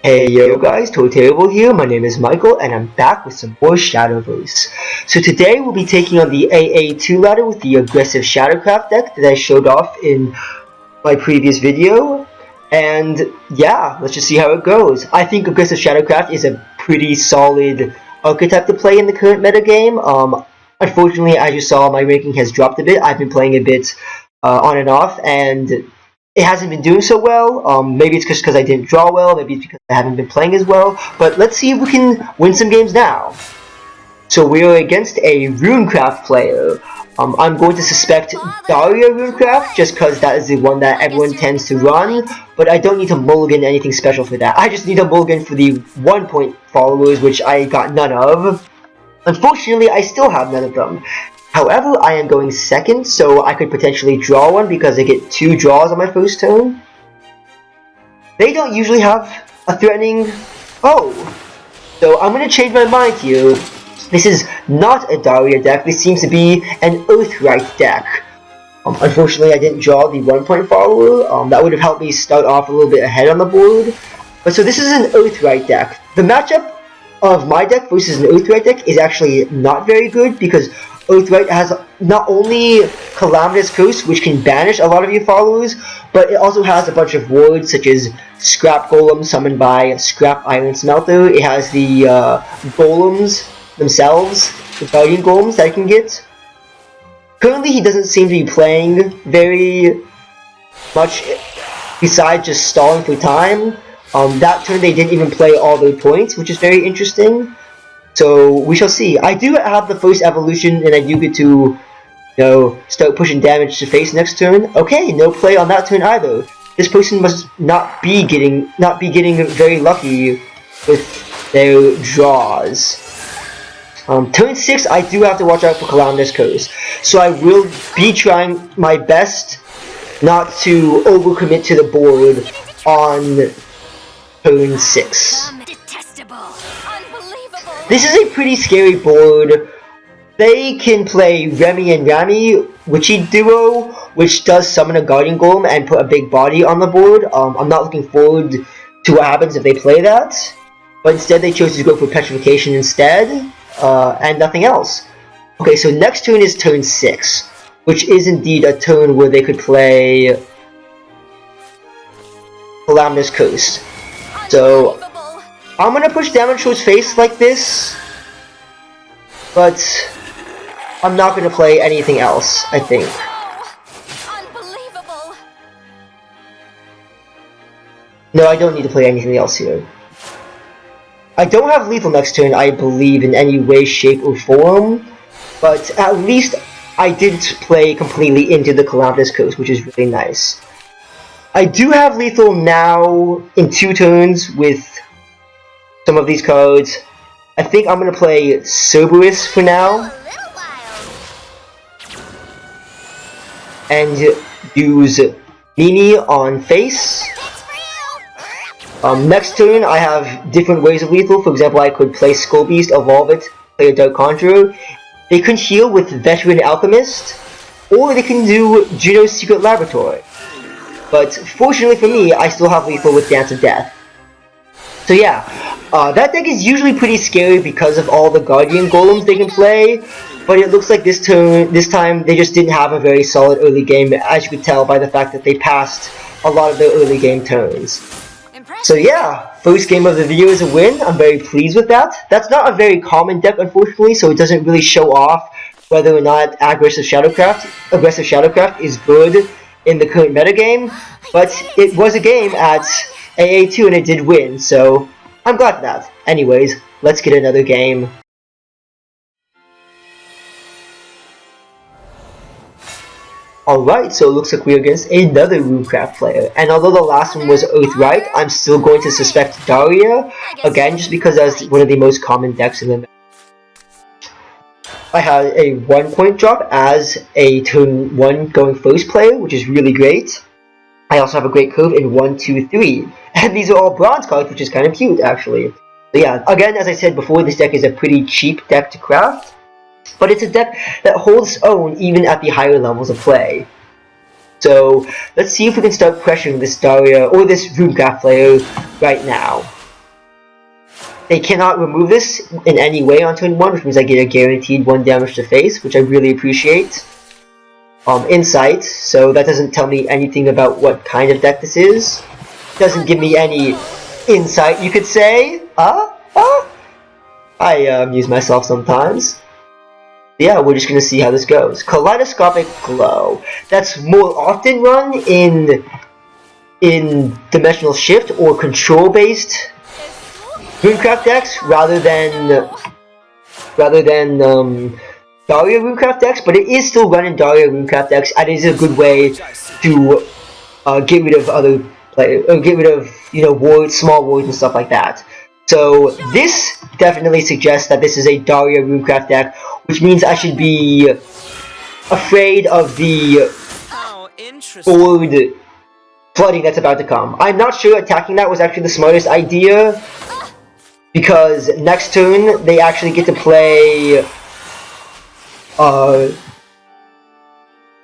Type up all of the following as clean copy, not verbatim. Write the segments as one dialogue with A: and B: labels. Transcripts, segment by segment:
A: Hey yo guys, Terrible here, my name is Michael and I'm back with some more Shadowverse. So today we'll be taking on the AA2 ladder with the aggressive Shadowcraft deck that I showed off in my previous video. And yeah, let's just see how it goes. I think aggressive Shadowcraft is a pretty solid archetype to play in the current metagame. Unfortunately, as you saw, my ranking has dropped a bit. I've been playing a bit on and off, and it hasn't been doing so well. Maybe it's just because I didn't draw well, maybe it's because I haven't been playing as well, but let's see if we can win some games now. So we are against a Runecraft player. I'm going to suspect Daria Runecraft, just because that is the one that everyone tends to run, but I don't need to mulligan anything special for that. I just need a mulligan for the 1-point followers, which I got none of. Unfortunately, I still have none of them. However, I am going second, so I could potentially draw one because I get 2 draws on my first turn. They don't usually have a threatening... Oh! So I'm going to change my mind here. This is not a Daria deck, this seems to be an Earthright deck. Unfortunately, I didn't draw the 1-point follower. That would have helped me start off a little bit ahead on the board. But so this is an Earthright deck. The matchup of my deck versus an Earthright deck is actually not very good because Earthright has not only Calamitous Curse, which can banish a lot of your followers, but it also has a bunch of wards such as Scrap Golem summoned by Scrap Iron Smelter. It has the Golems themselves, the Guardian Golems that I can get. Currently, he doesn't seem to be playing very much besides just stalling for time. That turn they didn't even play all their points, which is very interesting. So we shall see. I do have the first evolution, and I do get to, start pushing damage to face next turn. Okay, no play on that turn either. This person must not be getting very lucky with their draws. Turn 6, I do have to watch out for Calamitous Curse, so I will be trying my best not to overcommit to the board on turn 6. This is a pretty scary board. They can play Remy and Rami, Witchy Duo, which does summon a Guardian Golem and put a big body on the board. I'm not looking forward to what happens if they play that. But instead they chose to go for Petrification instead, and nothing else. Okay, so next turn is turn 6, which is indeed a turn where they could play Calamitous Curse. So I'm gonna push damage to his face like this, but I'm not gonna play anything else, I think. No, I don't need to play anything else here. I don't have lethal next turn, I believe, in any way, shape, or form, but at least I didn't play completely into the Calamitous Curse, which is really nice. I do have lethal now in 2 turns with some of these cards. I think I'm going to play Cerberus for now. And use Nini on face. Next turn I have different ways of lethal. For example, I could play Skull Beast, evolve it, play a Dark Conjurer. They could heal with Veteran Alchemist, or they can do Juno's Secret Laboratory. But fortunately for me, I still have lethal with Dance of Death. So yeah, that deck is usually pretty scary because of all the Guardian Golems they can play, but it looks like this time they just didn't have a very solid early game, as you could tell by the fact that they passed a lot of their early game turns. So yeah, first game of the video is a win. I'm very pleased with that. That's not a very common deck, unfortunately, so it doesn't really show off whether or not aggressive Shadowcraft is good in the current metagame, but it was a game at AA2 and it did win, so I'm glad for that. Anyways, let's get another game. Alright, so it looks like we're against another Runecraft player, and although the last one was Earthright, I'm still going to suspect Daria, again just because that's one of the most common decks in the I had a 1-point drop as a turn 1 going first player, which is really great. I also have a great curve in 1, 2, 3. And these are all bronze cards, which is kind of cute, actually. So yeah, again, as I said before, this deck is a pretty cheap deck to craft. But it's a deck that holds its own even at the higher levels of play. So let's see if we can start pressuring this Daria or this Runecraft player right now. they cannot remove this in any way on turn 1, which means I get a guaranteed 1 damage to face, which I really appreciate. Insight, so that doesn't tell me anything about what kind of deck this is. Doesn't give me any insight, you could say. I amuse myself sometimes. Yeah, we're just gonna see how this goes. Kaleidoscopic Glow. That's more often run in Dimensional Shift or control-based Runecraft decks rather than Daria Runecraft decks, but it is still run in Daria Runecraft decks, and it is a good way to get rid of other players, get rid of wards, small wards, and stuff like that. So this definitely suggests that this is a Daria Runecraft deck, which means I should be afraid of the board flooding that's about to come. I'm not sure attacking that was actually the smartest idea, because next turn they actually get to play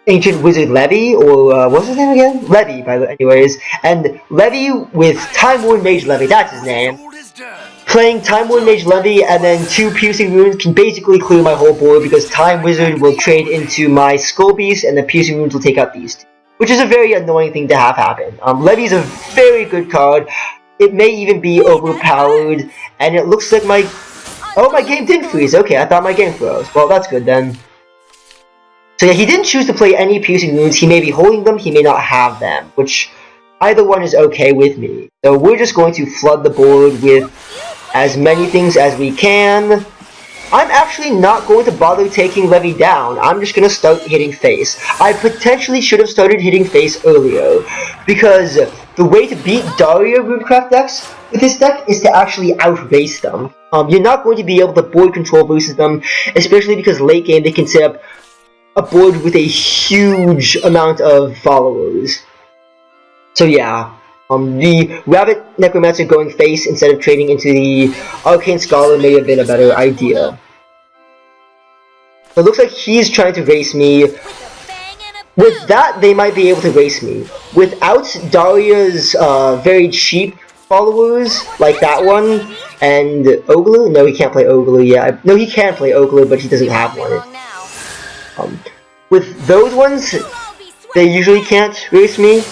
A: Ancient Wizard Levy, or what's his name again? Levy, by the way, anyways. And Levy with Time Worn Mage Levy, that's his name. Playing Time Worn Mage Levy and then 2 Piercing Runes can basically clear my whole board, because Time Wizard will trade into my Skull Beast and the Piercing Runes will take out these two, which is a very annoying thing to have happen. Levy's a very good card. It may even be overpowered, and it looks like my... Oh, my game did freeze. Okay, I thought my game froze. Well, that's good then. So yeah, he didn't choose to play any Piercing Runes. He may be holding them, he may not have them, which either one is okay with me. So we're just going to flood the board with as many things as we can. I'm actually not going to bother taking Levy down. I'm just going to start hitting face. I potentially should have started hitting face earlier, because the way to beat Daria Runecraft decks with this deck is to actually outrace them. You're not going to be able to board control versus them, especially because late game they can set up a board with a huge amount of followers. So yeah, the Rabbit Necromancer going face instead of trading into the Arcane Scholar may have been a better idea. So it looks like he's trying to race me. With that, they might be able to race me. Without Daria's very cheap followers, like that one, and Oglu? No, he can't play Oglu yet. No, he can play Oglu, but he doesn't have one. With those ones, they usually can't race me.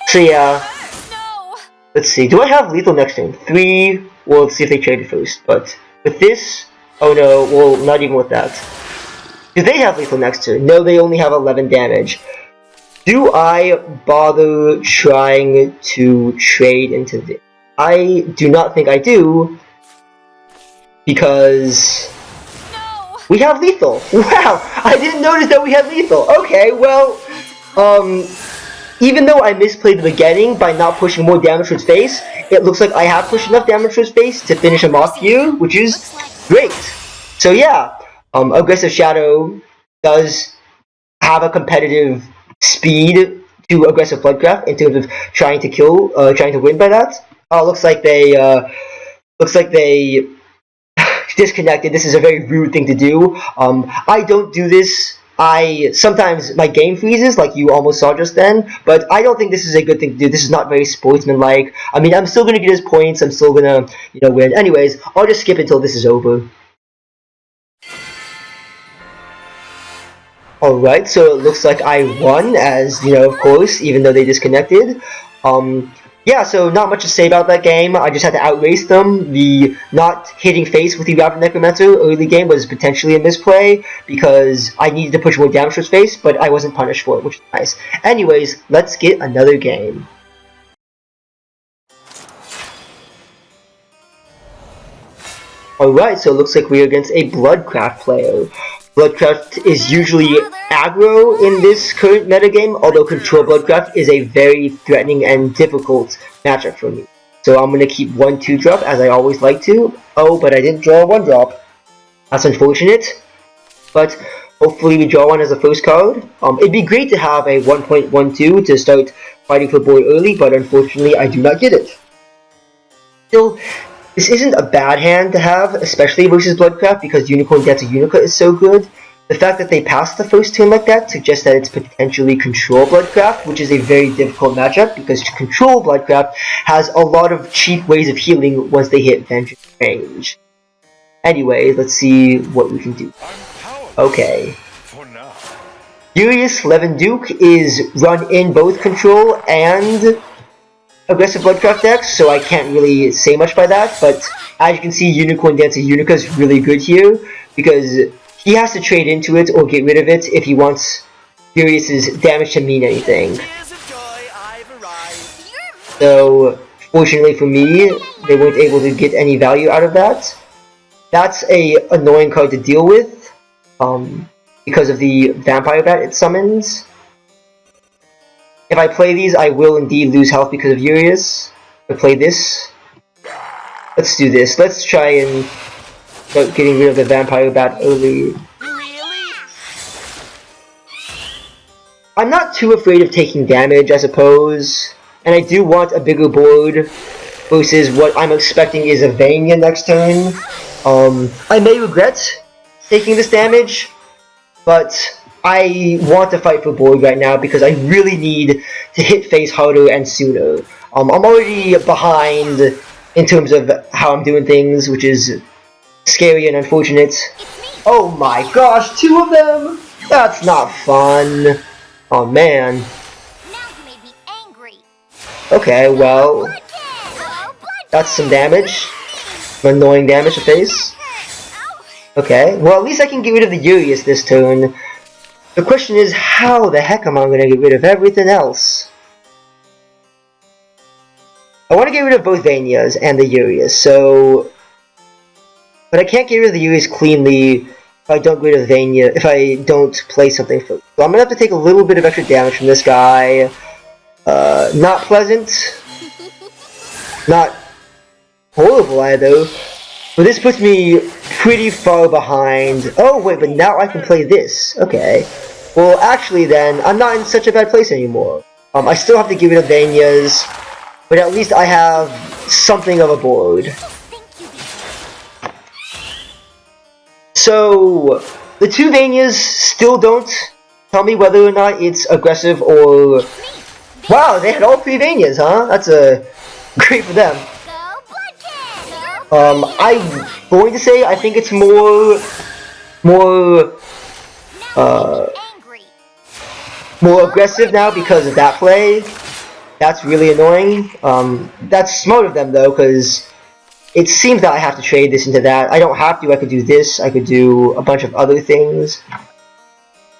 A: So yeah. Let's see, do I have lethal next turn? 3, well, let's see if they trade it first. But with this, oh no, well, not even with that. Do they have lethal next turn? No, they only have 11 damage. Do I bother trying to trade into this? I do not think I do, because we have lethal. Wow, I didn't notice that we had lethal. Okay, well, even though I misplayed the beginning by not pushing more damage to his face, it looks like I have pushed enough damage to his face to finish him off here, which is great. So yeah, Aggressive Shadow does have a competitive speed to Aggressive Bloodcraft in terms of trying to win by that. Oh, looks like they disconnected. This is a very rude thing to do. I don't do this. Sometimes my game freezes, like you almost saw just then, but I don't think this is a good thing to do. This is not very sportsmanlike. I mean, I'm still gonna get his points. I'm still gonna, win. Anyways, I'll just skip until this is over. Alright, so it looks like I won, as, of course, even though they disconnected. Yeah, so not much to say about that game. I just had to outrace them. The not hitting face with the Rabbit Necromancer early game was potentially a misplay, because I needed to push more damage to his face, but I wasn't punished for it, which is nice. Anyways, let's get another game. Alright, so it looks like we're against a Bloodcraft player. Bloodcraft is usually aggro in this current metagame, although Control Bloodcraft is a very threatening and difficult matchup for me. So I'm going to keep 1 2-drop, as I always like to. Oh, but I didn't draw a 1-drop. That's unfortunate. But hopefully we draw one as a first card. It'd be great to have a 1.12 to start fighting for board early, but unfortunately I do not get it. Still, this isn't a bad hand to have, especially versus Bloodcraft, because Unicorn Gets a Unica is so good. The fact that they passed the first turn like that suggests that it's potentially Control Bloodcraft, which is a very difficult matchup because Control Bloodcraft has a lot of cheap ways of healing once they hit Vengeance range. Anyway, let's see what we can do. Okay. Furious Levenduke is run in both Control and Aggressive Bloodcraft decks, so I can't really say much by that, but as you can see, Unicorn Dancer Unica is really good here, because he has to trade into it or get rid of it if he wants Furious's damage to mean anything. So, fortunately for me, they weren't able to get any value out of that. That's a annoying card to deal with, because of the Vampire Bat it summons. If I play these, I will indeed lose health because of Urius. If I play this, let's do this. Let's try and start getting rid of the Vampire Bat early. I'm not too afraid of taking damage, I suppose. And I do want a bigger board versus what I'm expecting is a Vania next turn. I may regret taking this damage, but I want to fight for board right now because I really need to hit face harder and sooner. I'm already behind in terms of how I'm doing things, which is scary and unfortunate. Oh my gosh, 2 of them? That's not fun. Oh man. Okay, well, that's some damage. Some annoying damage to face. Okay, well at least I can get rid of the Urius this turn. The question is, how the heck am I going to get rid of everything else? I want to get rid of both Vanias and the Urius, so... But I can't get rid of the Urius cleanly if I don't get rid of Vania, if I don't play something first. So I'm going to have to take a little bit of extra damage from this guy. Not pleasant. Not horrible either. But this puts me pretty far behind. Oh wait, but now I can play this. Okay. Well, actually then, I'm not in such a bad place anymore. I still have to get rid of Vanias, but at least I have something of a board. So, the 2 Vanias still don't tell me whether or not it's aggressive or... Wow, they had all 3 Vanias, huh? That's great for them. I'm going to say I think it's more aggressive now because of that play. That's really annoying. That's smart of them though, because it seems that I have to trade this into that. I don't have to. I could do this. I could do a bunch of other things.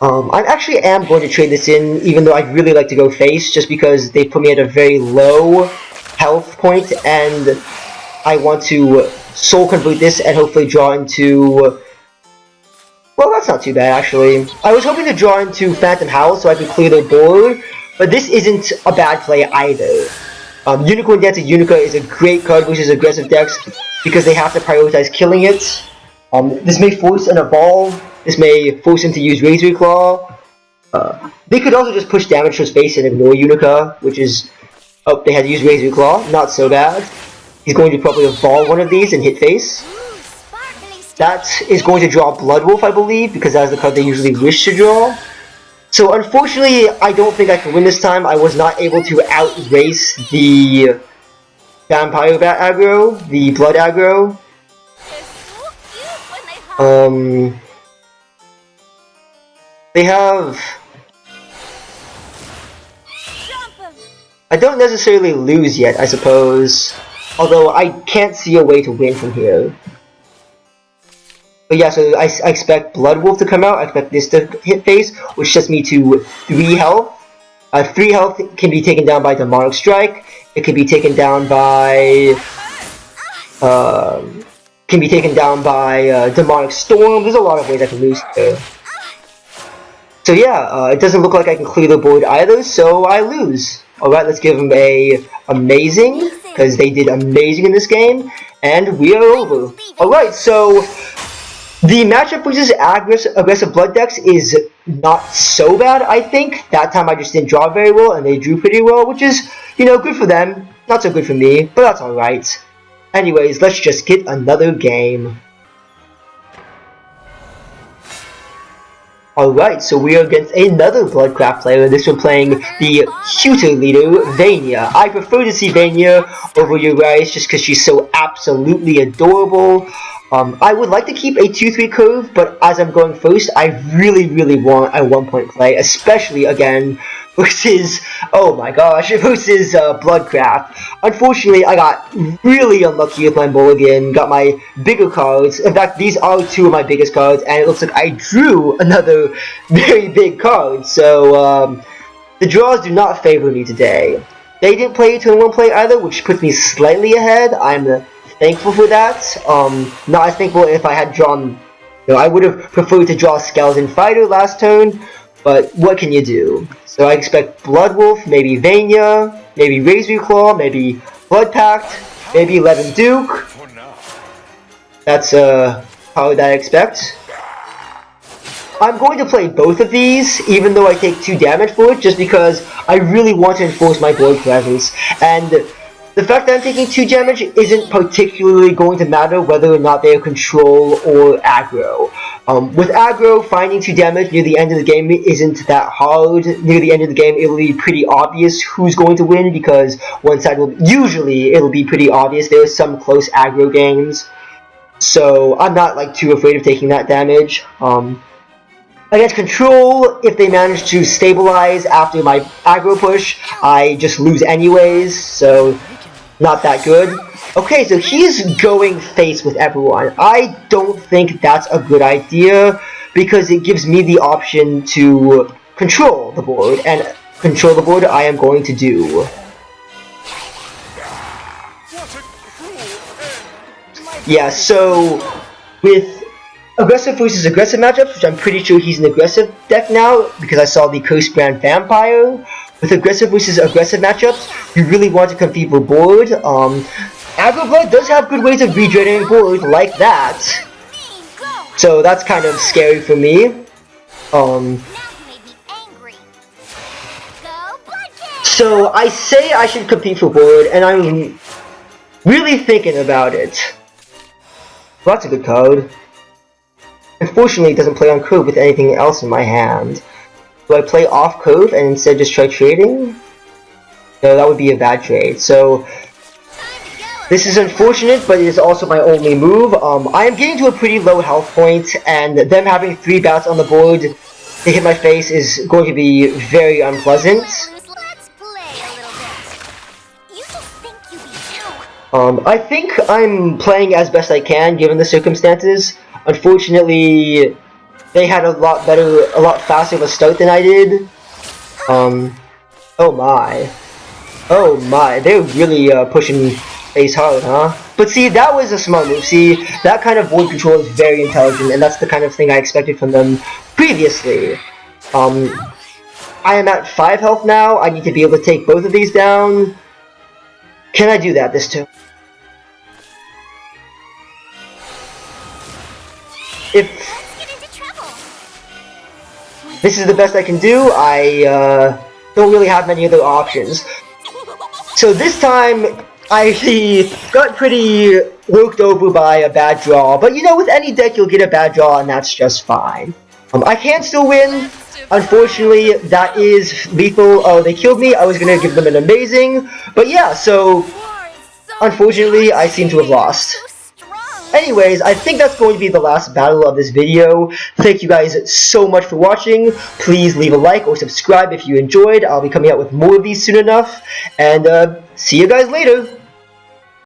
A: I actually am going to trade this in, even though I'd really like to go face, just because they put me at a very low health point, and I want to soul convert this and hopefully draw into... Well, that's not too bad, actually. I was hoping to draw into Phantom Howl so I could clear their board, but this isn't a bad play either. Unicorn Dancer Unica is a great card versus aggressive decks because they have to prioritize killing it. This may force an evolve. This may force him to use Razor Claw. They could also just push damage to his face and ignore Unica, which is... Oh, they had to use Razor Claw. Not so bad. He's going to probably evolve one of these and hit face. That is going to draw Blood Wolf, I believe, because that's the card they usually wish to draw. So unfortunately, I don't think I can win this time. I was not able to outrace the Vampire Bat aggro, the Blood aggro. They have... I don't necessarily lose yet, I suppose. Although I can't see a way to win from here. But yeah, so I expect Blood Wolf to come out. I expect this to hit face, which sets me to 3 health. 3 health can be taken down by Demonic Strike. It can be taken down by... Demonic Storm. There's a lot of ways I can lose here. So yeah, it doesn't look like I can clear the board either, so I lose. Alright, let's give them a amazing, because they did amazing in this game, and we are over. Alright, so the matchup versus aggressive blood decks is not so bad, I think. That time I just didn't draw very well, and they drew pretty well, which is, you know, good for them. Not so good for me, but that's alright. Anyways, let's just get another game. Alright, so we are against another Bloodcraft player, this one playing the shooter leader, Vania. I prefer to see Vania over Urias just because she's so absolutely adorable. I would like to keep a 2-3 curve, but as I'm going first, I really want a 1-point play, especially again versus, oh my gosh, versus Bloodcraft. Unfortunately, I got really unlucky with my mulligan, got my bigger cards. In fact, these are two of my biggest cards, and it looks like I drew another very big card. So, the draws do not favor me today. They didn't play a turn 1 play either, which puts me slightly ahead. I'm thankful for that. Not as thankful if I had drawn, I would have preferred to draw Skeleton Fighter last turn, but what can you do? So I expect Bloodwolf, maybe Vania, maybe Razor Claw, maybe Blood Pact, maybe Eleven Duke. That's how I expect. I'm going to play both of these, even though I take 2 damage for it, just because I really want to enforce my Blood presence. And the fact that I'm taking 2 damage isn't particularly going to matter whether or not they are control or aggro. With aggro, finding 2 damage near the end of the game isn't that hard. Near the end of the game, it'll be pretty obvious who's going to win, because one side will, usually it'll be pretty obvious. There are some close aggro games, so I'm not like too afraid of taking that damage. Against control, if they manage to stabilize after my aggro push, I just lose anyways, so not that good. Okay, so he's going face with everyone. I don't think that's a good idea, because it gives me the option to control the board, and control the board I am going to do. Yeah, so with aggressive versus aggressive matchups, which I'm pretty sure he's an aggressive deck now, because I saw the Cursed Brand Vampire. With aggressive versus aggressive matchups, you really want to compete for board. Aggro Blood does have good ways of regenerating board like that, so that's kind of scary for me. So I say I should compete for board, and I'm really thinking about it. Well, that's a good card. Unfortunately, it doesn't play on curve with anything else in my hand. Do I play off curve and instead just try trading? No, that would be a bad trade. So this is unfortunate, but it is also my only move. I am getting to a pretty low health point, and them having 3 bats on the board to hit my face is going to be very unpleasant. I think I'm playing as best I can given the circumstances. Unfortunately, they had a lot faster of a start than I did. Oh my, they're really pushing face hard, huh? But see, that was a smart move. See, that kind of board control is very intelligent, and that's the kind of thing I expected from them previously. I am at 5 health now. I need to be able to take both of these down. Can I do that this turn? If this is the best I can do, I don't really have many other options. So this time, I got pretty worked over by a bad draw, but you know, with any deck you'll get a bad draw, and that's just fine. I can still win. Unfortunately, that is lethal. Oh, they killed me. I was gonna give them an amazing, but yeah, so unfortunately, I seem to have lost. Anyways, I think that's going to be the last battle of this video. Thank you guys so much for watching. Please leave a like or subscribe if you enjoyed. I'll be coming out with more of these soon enough. And see you guys later.